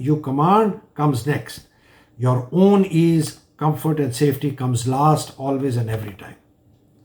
you command comes next. Your own ease, comfort and safety comes last always and every time.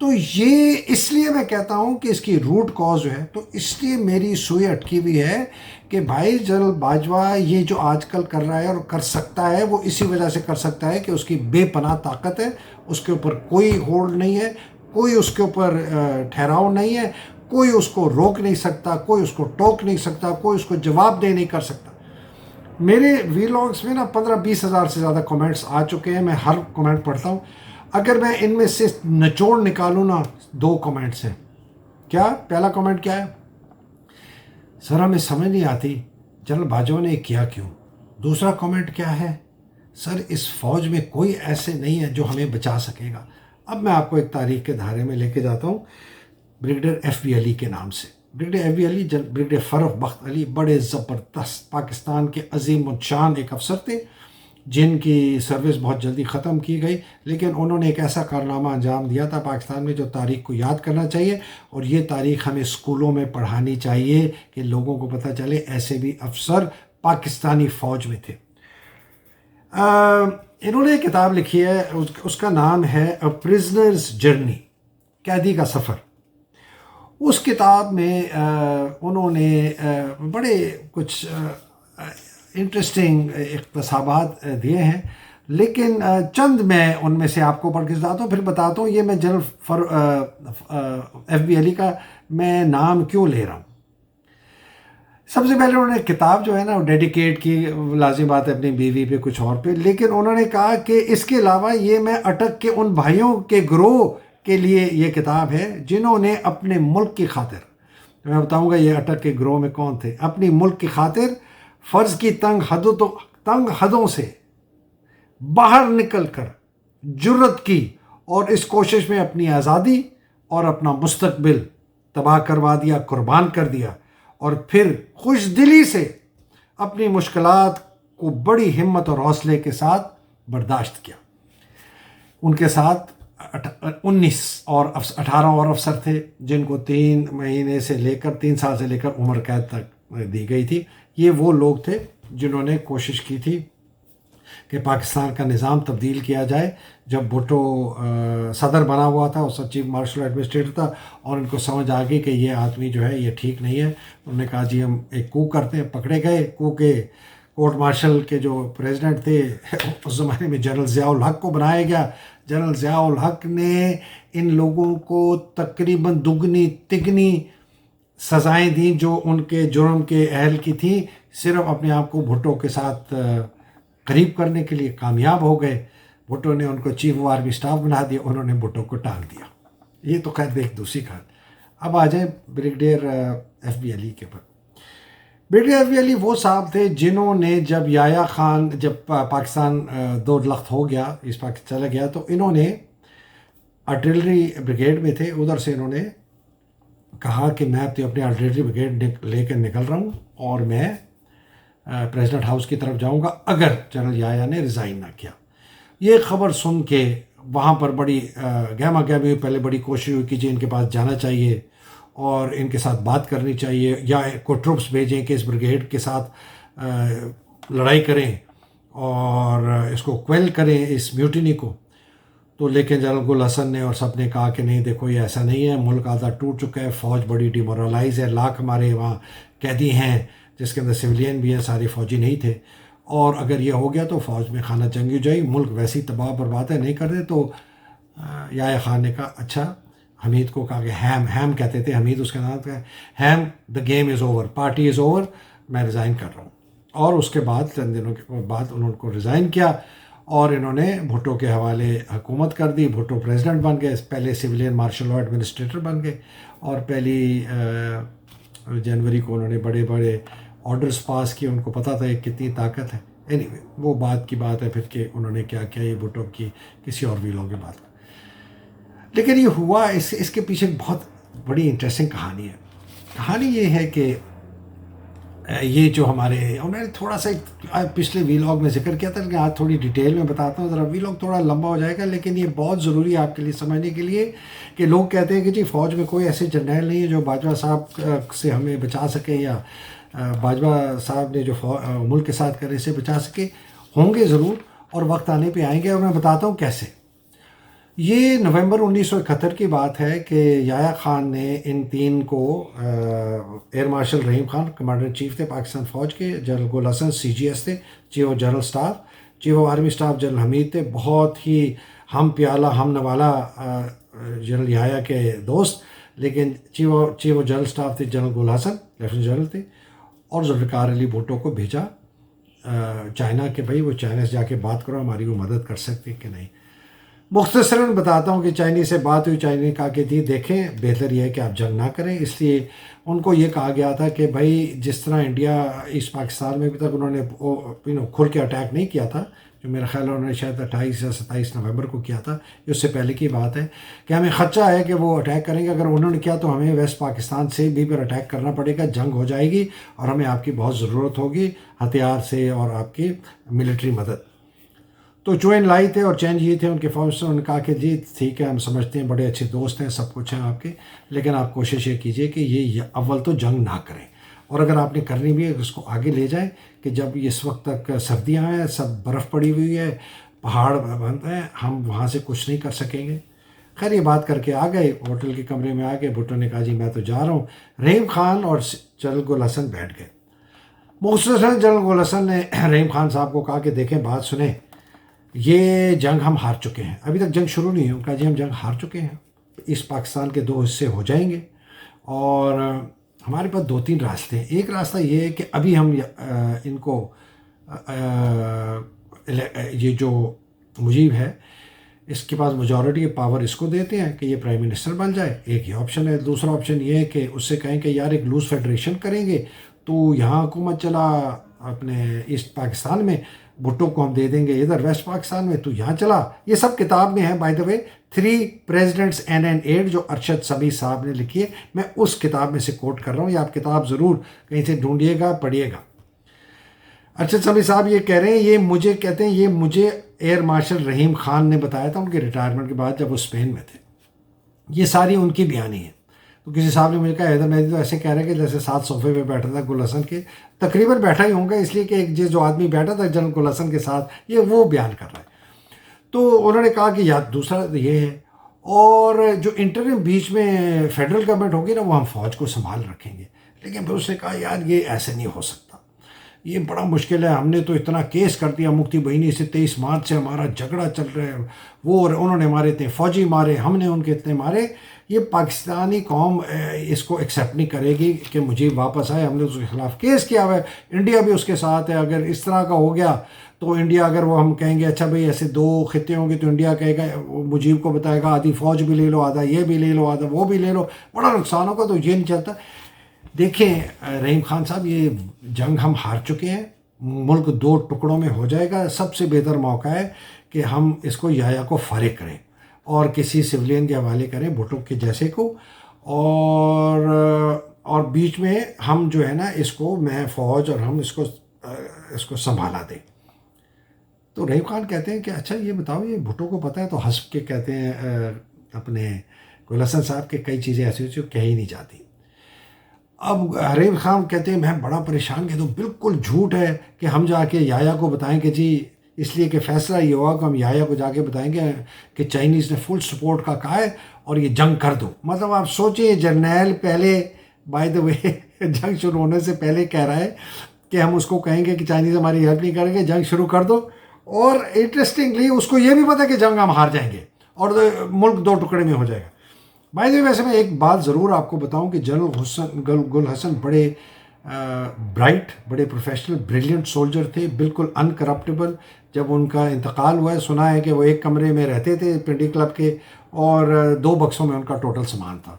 تو یہ اس لیے میں کہتا ہوں کہ اس کی روٹ کاز جو ہے، تو اس لیے میری سوئی اٹکی ہوئی ہے کہ بھائی جنرل باجوہ یہ جو آج کل کر رہا ہے اور کر سکتا ہے، وہ اسی وجہ سے کر سکتا ہے کہ اس کی بے پناہ طاقت ہے، اس کے اوپر کوئی ہولڈ نہیں ہے، کوئی اس کے اوپر ٹھہراؤ نہیں ہے، کوئی اس کو روک نہیں سکتا، کوئی اس کو ٹوک نہیں سکتا، کوئی اس کو جواب دہ نہیں کر سکتا۔ میرے ویلاگس میں نا 15-20 ہزار سے زیادہ کمنٹس آ چکے ہیں، میں ہر کمنٹ پڑھتا ہوں۔ اگر میں ان میں سے نچوڑ نکالوں نا، 2 کمنٹس ہیں۔ کیا پہلا کمنٹ کیا ہے؟ سر ہمیں سمجھ نہیں آتی جنرل باجوہ نے کیا کیوں۔ دوسرا کمنٹ کیا ہے؟ سر اس فوج میں کوئی ایسے نہیں ہے جو ہمیں بچا سکے گا۔ اب میں آپ کو ایک تاریخ کے دھارے میں لے کے جاتا ہوں، بریگیڈیئر ایف بی علی کے نام سے۔ بریگیڈیئر ایف بی علی بریگیڈیئر فرخ بخت علی بڑے زبردست پاکستان کے عظیم الشان ایک افسر تھے، جن کی سروس بہت جلدی ختم کی گئی، لیکن انہوں نے ایک ایسا کارنامہ انجام دیا تھا پاکستان میں جو تاریخ کو یاد کرنا چاہیے، اور یہ تاریخ ہمیں اسکولوں میں پڑھانی چاہیے کہ لوگوں کو پتہ چلے ایسے بھی افسر پاکستانی فوج میں تھے۔ انہوں نے ایک کتاب لکھی ہے، اس کا نام ہے اے پرزنرز جرنی، قیدی کا سفر۔ اس کتاب میں انہوں نے بڑے کچھ انٹرسٹنگ اقتصابات دیے ہیں، لیکن چند میں ان میں سے آپ کو پڑھ کے بتاتا ہوں، پھر بتاتا ہوں یہ میں جنرل ایف بی علی کا میں نام کیوں لے رہا ہوں۔ سب سے پہلے انہوں نے کتاب جو ہے نا وہ ڈیڈیکیٹ کی، لازم بات ہے اپنی بیوی پہ کچھ اور پہ، لیکن انہوں نے کہا کہ اس کے علاوہ یہ میں اٹک کے ان بھائیوں کے گروہ کے لیے یہ کتاب ہے جنہوں نے اپنے ملک کی خاطر، میں بتاؤں گا یہ اٹک کے گروہ میں کون تھے، اپنی ملک کی خاطر فرض کی تنگ حدوں سے باہر نکل کر جرت کی، اور اس کوشش میں اپنی آزادی اور اپنا مستقبل تباہ کروا دیا، قربان کر دیا، اور پھر خوش دلی سے اپنی مشکلات کو بڑی ہمت اور حوصلے کے ساتھ برداشت کیا۔ ان کے ساتھ 18 اور افسر تھے جن کو 3 سال سے لے کر عمر قید تک دی گئی تھی۔ یہ وہ لوگ تھے جنہوں نے کوشش کی تھی کہ پاکستان کا نظام تبدیل کیا جائے۔ جب بھٹو صدر بنا ہوا تھا، اس چیف مارشل ایڈمنسٹریٹر تھا، اور ان کو سمجھ آ گئی کہ یہ آدمی جو ہے یہ ٹھیک نہیں ہے، انہوں نے کہا جی ہم ایک کو کرتے ہیں۔ پکڑے گئے کو کے کورٹ مارشل کے جو پریزیڈنٹ تھے اس زمانے میں جنرل ضیاء الحق کو بنایا گیا۔ جنرل ضیاء الحق نے ان لوگوں کو تقریباً دگنی تگنی سزائیں دیں جو ان کے جرم کے اہل کی تھیں، صرف اپنے آپ کو بھٹو کے ساتھ قریب کرنے کے لیے کامیاب ہو گئے۔ بھٹو نے ان کو چیف آف آرمی اسٹاف بنا دیا، انہوں نے بھٹو کو ٹانگ دیا۔ یہ تو خیر ایک دوسری کہانی۔ اب آ جائیں بریگیڈیئر ایف بی علی کے پر۔ بریگیڈیئر ایف بی علی وہ صاحب تھے جنہوں نے جب یحییٰ خان جب پاکستان 2 لخت ہو گیا، اس پاکستان چلا گیا، تو انہوں نے آرٹلری بریگیڈ میں تھے، ادھر سے انہوں نے کہا کہ میں اپنی آرٹلری بریگیڈ لے کر نکل رہا ہوں اور میں پریزیڈنٹ ہاؤس کی طرف جاؤں گا اگر جنرل یحییٰ نے ریزائن نہ کیا۔ یہ خبر سن کے وہاں پر بڑی گہما گہمی ہوئی، پہلے بڑی کوشش ہوئی کہ جی ان کے پاس جانا چاہیے اور ان کے ساتھ بات کرنی چاہیے، یا کوئی ٹروپس بھیجیں کہ اس بریگیڈ کے ساتھ لڑائی کریں اور اس کو کویل کریں اس میوٹینی کو۔ تو لیکن جنرل گل حسن نے اور سب نے کہا کہ نہیں دیکھو یہ ایسا نہیں ہے، ملک آدھا ٹوٹ چکا ہے، فوج بڑی ڈیمورلائز ہے، لاکھ ہمارے وہاں قیدی ہیں جس کے اندر سویلین بھی ہیں، سارے فوجی نہیں تھے، اور اگر یہ ہو گیا تو فوج میں خانہ جنگی ہو جائے گی، ملک ویسی تباہ برباد ہے، نہیں کر دے۔ تو یحییٰ خان نے کہا اچھا، حمید کو کہا کہ ہیم کہتے تھے، حمید اس کا نام تھا، him the game is over, party is over, میں ریزائن کر رہا ہوں۔ اور اس کے بعد چند دنوں کے بعد انہوں کو ریزائن کیا اور انہوں نے بھٹو کے حوالے حکومت کر دی۔ بھٹو پریزیڈنٹ بن گئے، پہلے سویلین مارشل لاء ایڈمنسٹریٹر بن گئے، اور 1 جنوری کو انہوں نے بڑے بڑے آرڈرز پاس کیے، ان کو پتہ تھا کہ کتنی طاقت ہے۔ اینی وے وہ بات کی بات ہے پھر کہ انہوں نے کیا کیا، یہ بھٹو کی کسی اور ویلوں کی بات۔ لیکن یہ ہوا، اس کے پیچھے بہت بڑی انٹرسٹنگ کہانی ہے۔ کہانی یہ ہے کہ یہ جو ہمارے انہوں نے تھوڑا سا پچھلے ویلاگ میں ذکر کیا تھا، لیکن آج تھوڑی ڈیٹیل میں بتاتا ہوں، ذرا ویلاگ تھوڑا لمبا ہو جائے گا، لیکن یہ بہت ضروری ہے آپ کے لیے سمجھنے کے لیے کہ لوگ کہتے ہیں کہ جی فوج میں کوئی ایسے جرنیل نہیں ہے جو باجوہ صاحب سے ہمیں بچا سکے، یا باجوہ صاحب نے جو ملک کے ساتھ کرے سے بچا سکے۔ ہوں گے ضرور، اور وقت آنے پہ آئیں گے، اور میں بتاتا ہوں کیسے۔ یہ نومبر 1971 کی بات ہے کہ یحییٰ خان نے ان تین کو air marshal Rahim Khan commander in chief تھے پاکستان فوج کے، general Gul Hassan C G S تھے chief of general staff, chief of army staff general Hamid تھے، بہت ہی ہم پیالہ ہم نوالا جنرل یحییٰ کے دوست، لیکن چیف آف جنرل اسٹاف تھے جنرل گل حسن لیفٹیننٹ جنرل تھے، اور ذوالفقار علی بھٹو کو بھیجا چائنا کہ بھائی وہ چائنا سے جا کے بات کرو، ہماری وہ مدد کر سکتے کہ نہیں۔ مختصراً بتاتا ہوں کہ چائنی سے بات ہوئی، چائنی نے کہا کہ جی دیکھیں بہتر یہ ہے کہ آپ جنگ نہ کریں، اس لیے ان کو یہ کہا گیا تھا کہ بھائی جس طرح انڈیا اس پاکستان میں ابھی تک انہوں نے کھل کے اٹیک نہیں کیا تھا، جو میرا خیال ہے انہوں نے شاید 28 یا 27 نومبر کو کیا تھا، یہ اس سے پہلے کی بات ہے کہ ہمیں خدشہ ہے کہ وہ اٹیک کریں گے، اگر انہوں نے کیا تو ہمیں ویسٹ پاکستان سے بھی پھر اٹیک کرنا پڑے گا، جنگ ہو جائے گی اور ہمیں آپ کی بہت ضرورت ہوگی ہتھیار سے اور آپ کی ملٹری مدد۔ تو چوئن لائی تھے اور چین جی تھے ان کے فوج سے، انہوں نے کہا کہ جی ٹھیک ہے ہم سمجھتے ہیں بڑے اچھے دوست ہیں سب کچھ ہیں آپ کے، لیکن آپ کوشش یہ کیجئے کہ یہ اول تو جنگ نہ کریں، اور اگر آپ نے کرنی بھی ہے اس کو آگے لے جائیں کہ جب اس وقت تک سردیاں ہیں، سب برف پڑی ہوئی ہے، پہاڑ بند ہیں، ہم وہاں سے کچھ نہیں کر سکیں گے۔ خیر یہ بات کر کے آ گئے، ہوٹل کے کمرے میں آ گئے، بھٹو نے کہا جی میں تو جا رہا ہوں، رحیم خان اور جنرل گل حسن بیٹھ گئے۔ مختصراً جنرل گل حسن نے رحیم خان صاحب کو کہا کہ دیکھیں بات سنیں، یہ جنگ ہم ہار چکے ہیں، ابھی تک جنگ شروع نہیں ہوئی، کہا جی ہم جنگ ہار چکے ہیں، اس پاکستان کے 2 حصے ہو جائیں گے، اور ہمارے پاس 2-3 راستے ہیں۔ ایک راستہ یہ ہے کہ ابھی ہم ان کو یہ جو مجیب ہے اس کے پاس میجورٹی پاور اس کو دیتے ہیں کہ یہ پرائم منسٹر بن جائے، ایک یہ آپشن ہے۔ دوسرا آپشن یہ ہے کہ اس سے کہیں کہ یار ایک لوز فیڈریشن کریں گے تو یہاں حکومت چلا اپنے ایسٹ پاکستان میں، بھٹو کو ہم دے دیں گے ادھر ویسٹ پاکستان میں تو یہاں چلا۔ یہ سب کتاب میں ہے by the way, 3 Presidents and an Aide جو ارشد سبی صاحب نے لکھی ہے، میں اس کتاب میں سے کوٹ کر رہا ہوں، یہ آپ کتاب ضرور کہیں سے ڈھونڈیے گا پڑھیے گا۔ ارشد سبی صاحب یہ کہہ رہے ہیں، یہ مجھے کہتے ہیں، یہ مجھے ایئر مارشل رحیم خان نے بتایا تھا ان کے ریٹائرمنٹ کے بعد جب وہ اسپین میں تھے، یہ ساری ان کی بیانی ہے۔ تو کسی صاحب نے مجھے کہا حیدر مہدی تو ایسے کہہ رہے ہیں کہ جیسے 7 صوفے پہ بیٹھا تھا گل حسن کے، تقریباً بیٹھا ہی ہوں گا، اس لیے کہ ایک جو آدمی بیٹھا تھا جنرل گل حسن کے ساتھ یہ وہ بیان کر رہا ہے۔ تو انہوں نے کہا کہ یا دوسرا یہ ہے، اور جو انٹرم بیچ میں فیڈرل گورنمنٹ ہوگی نا وہ ہم فوج کو سنبھال رکھیں گے، لیکن پھر اس نے کہا یار یہ ایسے نہیں ہو سکتا، یہ بڑا مشکل ہے، ہم نے تو اتنا کیس کر دیا مفتی بہینی سے، 23 مارچ سے ہمارا جھگڑا چل رہا ہے، وہ انہوں نے ہمارے اتنے فوجی مارے، ہم نے ان کے اتنے مارے، یہ پاکستانی قوم اس کو ایکسیپٹ نہیں کرے گی کہ مجھے واپس آئے، ہم نے اس کے خلاف کیس کیا ہوا ہے، انڈیا بھی اس کے ساتھ ہے، اگر اس طرح کا ہو گیا تو انڈیا اگر وہ ہم کہیں گے اچھا بھئی ایسے 2 خطے ہوں گے تو انڈیا کہے گا، مجیب کو بتائے گا آدھی فوج بھی لے لو، آدھا یہ بھی لے لو، آدھا وہ بھی لے لو، بڑا نقصان ہوگا، تو یہ نہیں چلتا۔ دیکھیں رحیم خان صاحب یہ جنگ ہم ہار چکے ہیں، ملک 2 ٹکڑوں میں ہو جائے گا، سب سے بہتر موقع ہے کہ ہم اس کو یحییٰ کو فارغ کریں اور کسی سویلین کے حوالے کریں بھٹو کے جیسے کو، اور بیچ میں ہم جو ہے نا اس کو میں فوج اور ہم اس کو سنبھالا دیں۔ تو رحیم خان کہتے ہیں کہ اچھا یہ بتاؤ یہ بھٹو کو پتہ ہے؟ تو ہنس کے کہتے ہیں اپنے گل حسن صاحب کہ کئی چیزیں ایسی ہوتی ہیں کہہ ہی نہیں جاتی۔ اب رحیم خان کہتے ہیں میں بڑا پریشان، کہ تو بالکل جھوٹ ہے کہ ہم جا کے یحییٰ کو بتائیں کہ جی، اس لیے کہ فیصلہ یہ ہوا کہ ہم یحییٰ کو جا کے بتائیں گے کہ چائنیز نے فل سپورٹ کا کہا ہے اور یہ جنگ کر دو۔ مطلب آپ سوچیں جرنیل پہلے بائی دا وے جنگ شروع ہونے سے پہلے کہہ رہا ہے کہ ہم اس کو کہیں گے کہ چائنیز ہماری ہیلپ نہیں کریں گے، جنگ شروع کر دو، اور انٹرسٹنگلی اس کو یہ بھی پتہ ہے کہ جنگ ہم ہار جائیں گے اور ملک 2 ٹکڑے میں ہو جائے گا۔ بائی دا وے ویسے میں ایک بات ضرور آپ کو بتاؤں کہ جنرل گل حسن بڑے برائٹ، بڑے پروفیشنل، بریلینٹ سولجر تھے، بالکل ان کرپٹیبل۔ جب ان کا انتقال ہوا ہے سنا ہے کہ وہ ایک کمرے میں رہتے تھے پنڈی کلب کے، اور 2 بکسوں میں ان کا ٹوٹل سامان تھا،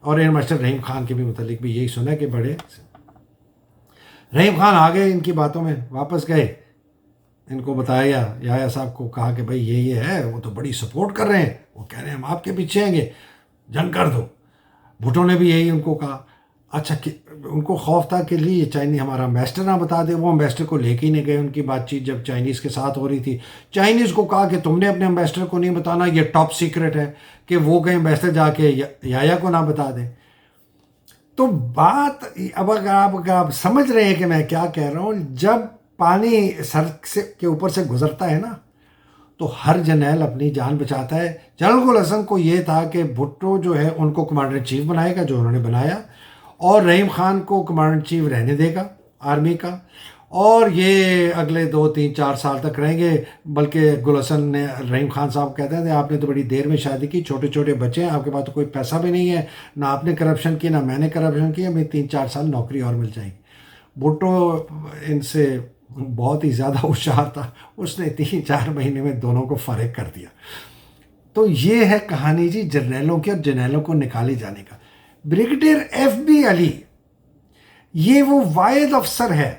اور ایئر مارشل رحیم خان کے بھی متعلق بھی یہی سنا کہ بڑے رحیم خان آ گئے ان کی باتوں میں، واپس گئے، ان کو بتایا، یحییٰ صاحب کو کہا کہ بھائی یہ ہے، وہ تو بڑی سپورٹ کر رہے ہیں، وہ کہہ رہے ہیں ہم آپ کے پیچھے ہیں گے، جنگ کر دو۔ بھٹو نے بھی یہی ان کو کہا۔ اچھا ان کو خوف تھا کہ یہ چائنی ہمارا امبیسڈر نہ بتا دے، وہ امبیسڈر کو لے کے ہی نہیں گئے۔ ان کی بات چیت جب چائنیز کے ساتھ ہو رہی تھی، چائنیز کو کہا کہ تم نے اپنے امبیسڈر کو نہیں بتانا، یہ ٹاپ سیکرٹ ہے، کہ وہ گئے امبیسڈر جا کے یحییٰ کو نہ بتا دیں۔ تو بات اب اگر آپ سمجھ رہے ہیں کہ میں کیا کہہ رہا ہوں، جب پانی سر کے اوپر سے گزرتا ہے نا تو ہر جرنیل اپنی جان بچاتا ہے. جنرل گل حسن کو یہ تھا کہ بھٹو جو ہے ان کو کمانڈر ان چیف بنائے گا، جو انہوں نے بنایا، اور رحیم خان کو کمانڈر ان چیف رہنے دے گا آرمی کا، اور یہ اگلے 2 3 4 سال تک رہیں گے. بلکہ گل حسن نے رحیم خان صاحب کہتے ہیں آپ نے تو بڑی دیر میں شادی کی، چھوٹے چھوٹے بچے ہیں، آپ کے پاس تو کوئی پیسہ بھی نہیں ہے، نہ آپ نے کرپشن کی نہ میں نے کرپشن کی، ہمیں 3 4 سال نوکری اور مل جائے گی. بھٹو ان سے بہت ہی زیادہ ہوشیار تھا، اس نے 3 4 مہینے میں دونوں کو فارغ کر دیا. تو یہ ہے کہانی جی جرنیلوں کی اور جرنیلوں کو نکالے جانے کا. بریگیڈیئر ایف بی علی یہ وہ واحد افسر ہے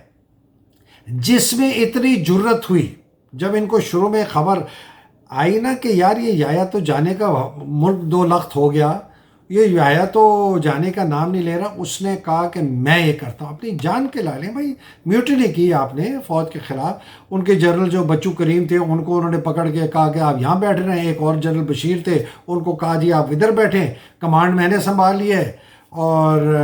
جس میں اتنی جرت ہوئی جب ان کو شروع میں خبر آئی نا کہ یار یہ یایا تو جانے کا ملک 2 لخت ہو گیا، یہ یایا تو جانے کا نام نہیں لے رہا. اس نے کہا کہ میں یہ کرتا ہوں، اپنی جان کے لالے بھائی. میوٹنی کی آپ نے فوج کے خلاف. ان کے جنرل جو بچو کریم تھے ان کو انہوں نے پکڑ کے کہا کہ آپ یہاں بیٹھ رہے ہیں. ایک اور جنرل بشیر تھے، ان کو کہا جی آپ ادھر بیٹھیں، کمانڈ میں نے سنبھال لی ہے. اور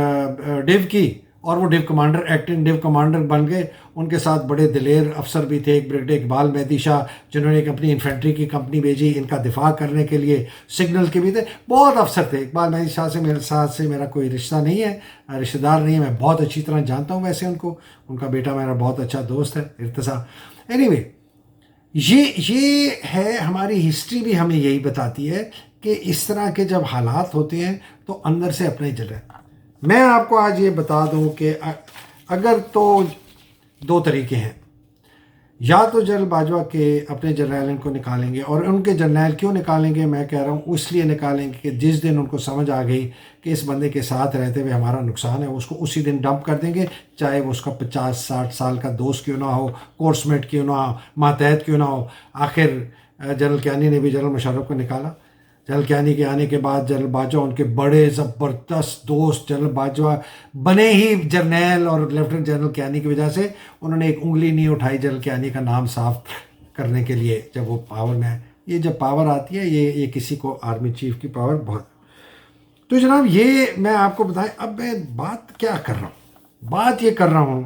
ڈیو کی، اور وہ div commander acting div commander بن گئے. ان کے ساتھ بڑے دلیر افسر بھی تھے، ایک بریگیڈیئر اقبال مہدی شاہ جنہوں نے ایک اپنی انفینٹری کی کمپنی بھیجی ان کا دفاع کرنے کے لیے. سگنل کے بھی تھے، بہت افسر تھے. اقبال مہدی شاہ سے میرے ساتھ سے میرا کوئی رشتہ نہیں ہے، رشتہ دار نہیں ہے، میں بہت اچھی طرح جانتا ہوں ویسے ان کو. ان کا بیٹا میرا بہت اچھا دوست ہے ارتضیٰ. اینی وے یہ ہے ہماری ہسٹری بھی ہمیں یہی بتاتی ہے کہ اس طرح کے جب حالات ہوتے ہیں تو اندر سے اپنے جلے. میں آپ کو آج یہ بتا دوں کہ اگر تو 2 طریقے ہیں، یا تو جنرل باجوہ کے اپنے جرنیل کو نکالیں گے. اور ان کے جرنیل کیوں نکالیں گے میں کہہ رہا ہوں اس لیے نکالیں گے کہ جس دن ان کو سمجھ آ گئی کہ اس بندے کے ساتھ رہتے ہوئے ہمارا نقصان ہے، اس کو اسی دن ڈمپ کر دیں گے، چاہے وہ اس کا 50 60 سال کا دوست کیوں نہ ہو، کورس میٹ کیوں نہ ہو، ماتحت کیوں نہ ہو. آخر جنرل کیانی نے بھی جنرل مشرف کو نکالا. جنرل کیانی کے آنے کے بعد جنرل باجوہ ان کے بڑے زبردست دوست جنرل باجوہ بنے ہی جرنیل، اور لیفٹنٹ جنرل کیانی کی وجہ سے انہوں نے ایک انگلی نہیں اٹھائی جنرل کیانی کا نام صاف کرنے کے لیے جب وہ پاور میں ہے. یہ جب پاور آتی ہے یہ کسی کو آرمی چیف کی پاور بہت. تو جناب یہ میں آپ کو بتائیں، اب میں بات کیا کر رہا ہوں، بات یہ کر رہا ہوں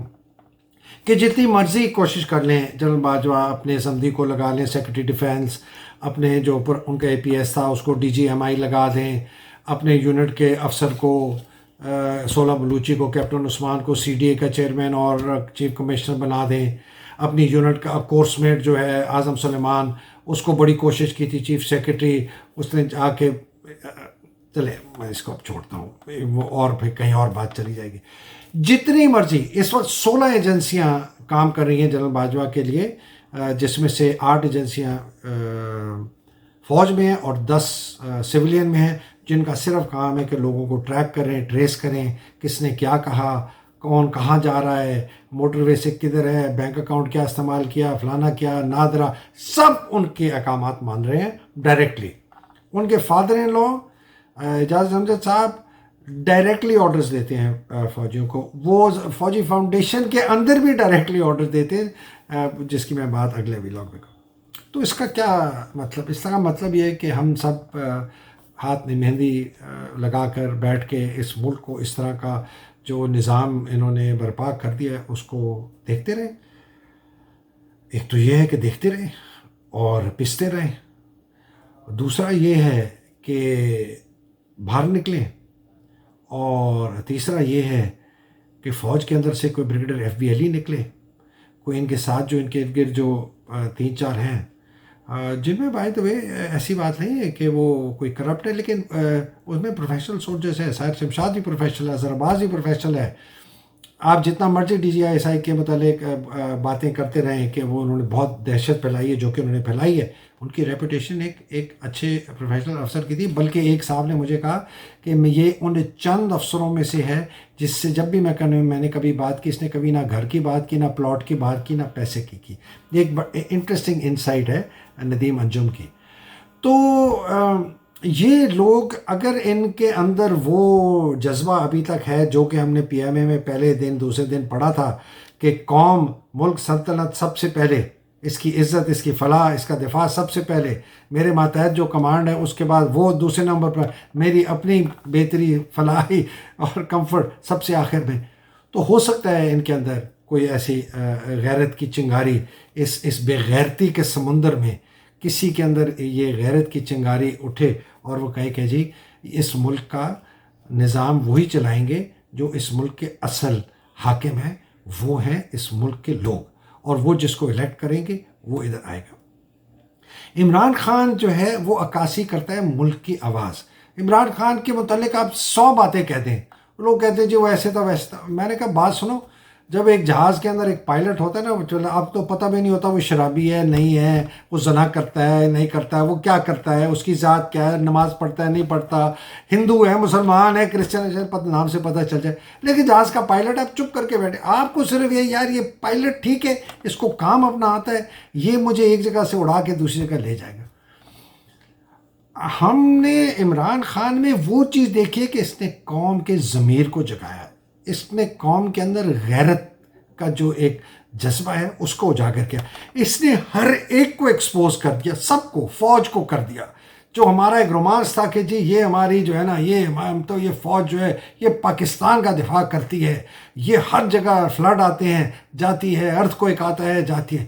کہ جتنی مرضی کوشش کر لیں جنرل باجوہ اپنے سمدھی کو لگا لیں سیکرٹری ڈیفینس، اپنے جو اوپر ان کا APS تھا اس کو DGMI لگا دیں، اپنے یونٹ کے افسر کو سولہ بلوچی کو، کیپٹن عثمان کو CDA کا چیئرمین اور چیف کمشنر بنا دیں. اپنی یونٹ کا کورس میٹ جو ہے اعظم سلیمان، اس کو بڑی کوشش کی تھی چیف سیکرٹری، اس نے جا کے چلے میں اس کو اب چھوڑتا ہوں، وہ اور پھر کہیں اور بات چلی جائے گی. جتنی مرضی اس وقت 16 ایجنسیاں کام کر رہی ہیں جنرل باجوہ کے لیے، جس میں سے 8 ایجنسیاں فوج میں ہیں اور 10 سویلین میں ہیں، جن کا صرف کام ہے کہ لوگوں کو ٹریک کریں، ٹریس کریں، کس نے کیا کہا، کون کہاں جا رہا ہے، موٹر وے سے کدھر ہے، بینک اکاؤنٹ کیا استعمال کیا، فلانا کیا، نادرا، سب ان کے احکامات مان رہے ہیں ڈائریکٹلی. ان کے فادر ان لا اعجاز امجد صاحب ڈائریکٹلی آرڈرز دیتے ہیں فوجیوں کو. وہ فوجی فاؤنڈیشن کے اندر بھی ڈائریکٹلی آرڈر دیتے ہیں، جس کی میں بات اگلے ویلاگ میں کروں. تو اس کا کیا مطلب؟ اس کا مطلب یہ ہے کہ ہم سب ہاتھ میں مہندی لگا کر بیٹھ کے اس ملک کو اس طرح کا جو نظام انہوں نے برپا کر دیا ہے اس کو دیکھتے رہیں. ایک تو یہ ہے کہ دیکھتے رہیں اور پستے رہیں، دوسرا یہ ہے کہ باہر نکلیں، اور تیسرا یہ ہے کہ فوج کے اندر سے کوئی بریگیڈیئر ایف بی علی نکلے، کوئی ان کے ساتھ جو ان کے ارد گرد جو 3 4 ہیں، جن میں بائی دا وے ایسی بات نہیں ہے کہ وہ کوئی کرپٹ ہے، لیکن اس میں پروفیشنل سولجرز ہیں. سائر شمشاد بھی پروفیشنل ہے، اظہر عباس بھی پروفیشنل ہے. آپ جتنا مرضی DGI کے متعلق باتیں کرتے رہیں کہ وہ انہوں نے بہت دہشت پھیلائی ہے، جو کہ انہوں نے پھیلائی ہے، ان کی ریپوٹیشن ایک اچھے پروفیشنل افسر کی تھی. بلکہ ایک صاحب نے مجھے کہا کہ یہ ان چند افسروں میں سے ہے جس سے جب بھی میں نے کبھی بات کی، اس نے کبھی نہ گھر کی بات کی، نہ پلاٹ کی بات کی، نہ پیسے کی. یہ ایک انٹرسٹنگ انسائٹ ہے ندیم انجم کی. تو یہ لوگ اگر ان کے اندر وہ جذبہ ابھی تک ہے جو کہ ہم نے PMA میں پہلے دن دوسرے دن پڑھا تھا کہ قوم، ملک، سلطنت سب سے پہلے، اس کی عزت، اس کی فلاح، اس کا دفاع سب سے پہلے، میرے ماتحت جو کمانڈ ہے اس کے بعد وہ دوسرے نمبر پر، میری اپنی بہتری، فلاحی اور کمفرٹ سب سے آخر میں. تو ہو سکتا ہے ان کے اندر کوئی ایسی غیرت کی چنگاری اس بے غیرتی کے سمندر میں کسی کے اندر یہ غیرت کی چنگاری اٹھے اور وہ کہے کہ جی اس ملک کا نظام وہی چلائیں گے جو اس ملک کے اصل حاکم ہیں، وہ ہیں اس ملک کے لوگ، اور وہ جس کو الیکٹ کریں گے وہ ادھر آئے گا۔ عمران خان جو ہے وہ عکاسی کرتا ہے ملک کی آواز۔ عمران خان کے متعلق آپ 100 باتیں کہتے ہیں، لوگ کہتے ہیں جی وہ ایسے تھا ویسے تھا۔ میں نے کہا بات سنو، جب ایک جہاز کے اندر ایک پائلٹ ہوتا ہے نا، اب تو پتہ بھی نہیں ہوتا وہ شرابی ہے نہیں ہے، وہ زنا کرتا ہے نہیں کرتا ہے، وہ کیا کرتا ہے، اس کی ذات کیا ہے، نماز پڑھتا ہے نہیں پڑھتا، ہندو ہے مسلمان ہے کرسچن ہے، نام سے پتہ چل جائے۔ لیکن جہاز کا پائلٹ آپ چپ کر کے بیٹھے، آپ کو صرف یہ یار یہ پائلٹ ٹھیک ہے، اس کو کام اپنا آتا ہے، یہ مجھے ایک جگہ سے اڑا کے دوسری جگہ لے جائے گا۔ ہم نے عمران خان میں وہ چیز دیکھی ہے کہ اس نے قوم کے ضمیر کو جگایا، اس نے قوم کے اندر غیرت کا جو ایک جذبہ ہے اس کو اجاگر کیا، اس نے ہر ایک کو ایکسپوز کر دیا، سب کو، فوج کو کر دیا۔ جو ہمارا ایک رومانس تھا کہ جی یہ ہماری جو ہے نا یہ فوج جو ہے یہ پاکستان کا دفاع کرتی ہے، یہ ہر جگہ فلڈ آتے ہیں جاتی ہے، ارتھ کوئک آتا ہے جاتی ہے۔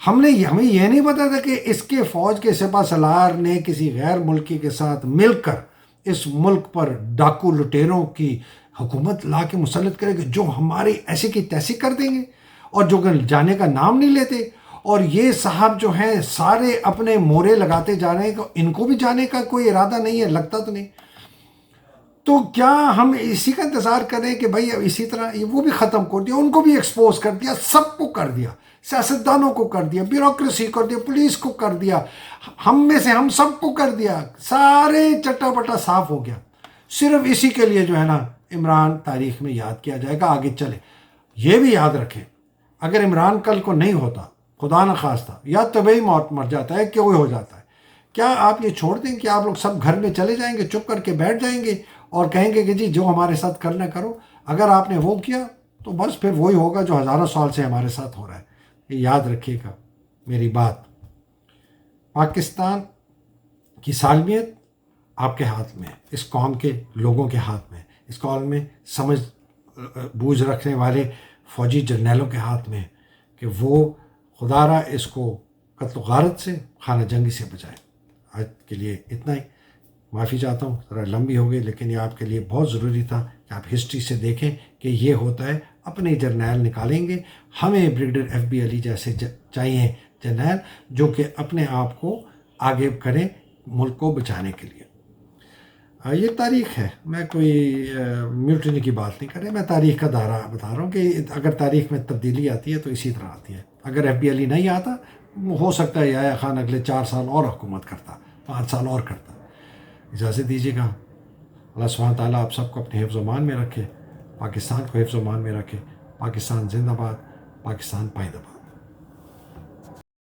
ہمیں یہ نہیں پتا تھا کہ اس کے فوج کے سپہ سالار نے کسی غیر ملکی کے ساتھ مل کر اس ملک پر ڈاکو لٹیروں کی حکومت لا کے مسلط کرے گا، جو ہماری ایسی کی تیسی کر دیں گے اور جو جانے کا نام نہیں لیتے۔ اور یہ صاحب جو ہیں سارے اپنے مورے لگاتے جا رہے ہیں، ان کو بھی جانے کا کوئی ارادہ نہیں ہے، لگتا تو نہیں۔ تو کیا ہم اسی کا انتظار کریں کہ بھائی اسی طرح وہ بھی ختم کر دیا، ان کو بھی ایکسپوز کر دیا، سب کو کر دیا، سیاستدانوں کو کر دیا، بیوروکریسی کر دیا، پولیس کو کر دیا، ہم میں سے ہم سب کو کر دیا، سارے چٹا پٹا صاف ہو گیا۔ صرف اسی کے لیے جو ہے نا عمران تاریخ میں یاد کیا جائے گا، آگے چلے۔ یہ بھی یاد رکھیں اگر عمران کل کو نہیں ہوتا، خدا نہ خواستہ، یا طبعی موت مر جاتا ہے کہ وہ ہو جاتا ہے، کیا آپ یہ چھوڑ دیں کہ آپ لوگ سب گھر میں چلے جائیں گے، چپ کر کے بیٹھ جائیں گے اور کہیں گے کہ جی جو ہمارے ساتھ کرنا کرو؟ اگر آپ نے وہ کیا تو بس پھر وہی ہوگا جو ہزاروں سال سے ہمارے ساتھ ہو رہا ہے۔ یہ یاد رکھیے گا میری بات۔ پاکستان کی سالمیت آپ کے ہاتھ میں ہے، اس قوم کے لوگوں کے ہاتھ میں ہے، اس قوم میں سمجھ بوجھ رکھنے والے فوجی جرنیلوں کے ہاتھ میں ہے کہ وہ خدا را اس کو قتل و غارت سے، خانہ جنگی سے بچائے۔ آج کے لیے اتنا ہی، معافی چاہتا ہوں ذرا لمبی ہو گئی، لیکن یہ آپ کے لیے بہت ضروری تھا کہ آپ ہسٹری سے دیکھیں کہ یہ ہوتا ہے۔ اپنے جرنیل نکالیں گے، ہمیں بریگیڈیئر ایف بی علی جیسے چاہیے جرنیل جو کہ اپنے آپ کو آگے کریں ملک کو بچانے کے لیے۔ یہ تاریخ ہے، میں کوئی میوٹنی کی بات نہیں کر رہا، میں تاریخ کا دائرہ بتا رہا ہوں کہ اگر تاریخ میں تبدیلی آتی ہے تو اسی طرح آتی ہے۔ اگر ایف بی علی نہیں آتا، ہو سکتا ہے یحییٰ خان اگلے 4 سال اور حکومت کرتا، 5 سال اور کرتا۔ اجازت دیجیے گا، اللہ سبحانہ تعالیٰ آپ سب کو اپنے حفظ و امان میں رکھے، پاکستان کو حفظ و امان میں رکھے۔ پاکستان زندہ باد، پاکستان پائیدہ باد۔